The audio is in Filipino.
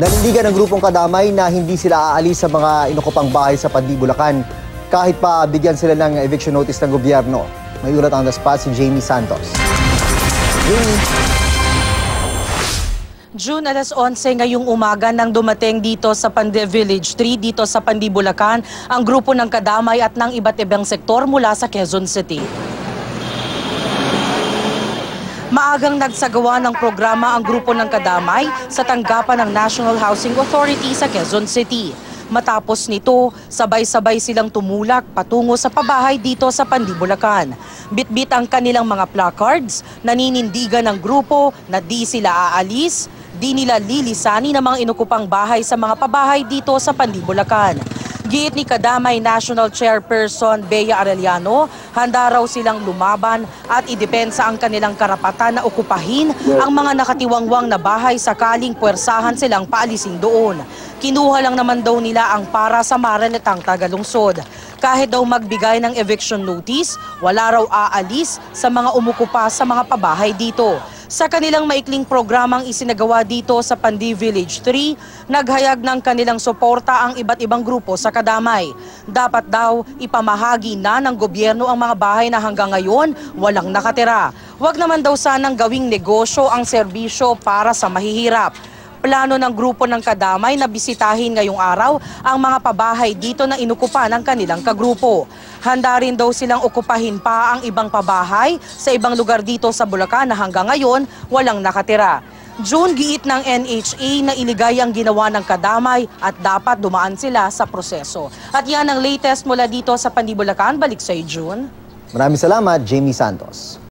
Nanindigan ng grupong Kadamay na hindi sila aalis sa mga inukupang bahay sa Pandi, Bulacan kahit pa bigyan sila ng eviction notice ng gobyerno. May ulat on the spot si Jamie Santos. Jamie. June 11 ngayong umaga nang dumating dito sa Pandi Village 3 dito sa Pandi, Bulacan ang grupo ng Kadamay at ng iba't ibang sektor mula sa Quezon City. Maagang nagsagawa ng programa ang grupo ng Kadamay sa tanggapan ng National Housing Authority sa Quezon City. Matapos nito, sabay-sabay silang tumulak patungo sa pabahay dito sa Pandi, Bulacan. Bitbit ang kanilang mga placards, naninindigan ng grupo na di sila aalis, di nila lilisani ng mga inukupang bahay sa mga pabahay dito sa Pandi, Bulacan. Giit ni Kadamay National Chairperson Bea Arellano, handa raw silang lumaban at idepensa ang kanilang karapatan na okupahin ang mga nakatiwangwang na bahay sakaling puwersahan silang paalisin doon. Kinuha lang naman daw nila ang para sa Maranatang Tagalungsod. Kahit daw magbigay ng eviction notice, wala raw aalis sa mga umukupa sa mga pabahay dito. Sa kanilang maikling programang isinagawa dito sa Pandi Village 3, naghayag ng kanilang suporta ang iba't ibang grupo sa Kadamay. Dapat daw ipamahagi na ng gobyerno ang mga bahay na hanggang ngayon walang nakatira. Huwag naman daw sanang gawing negosyo ang serbisyo para sa mahihirap. Plano ng grupo ng Kadamay na bisitahin ngayong araw ang mga pabahay dito na inukupa ng kanilang kagrupo. Handa rin daw silang okupahin pa ang ibang pabahay sa ibang lugar dito sa Bulacan na hanggang ngayon walang nakatira. June, giit ng NHA na iligay ang ginawa ng Kadamay at dapat dumaan sila sa proseso. At yan ang latest mula dito sa Pandi, Bulacan. Balik sa June. Maraming salamat, Jamie Santos.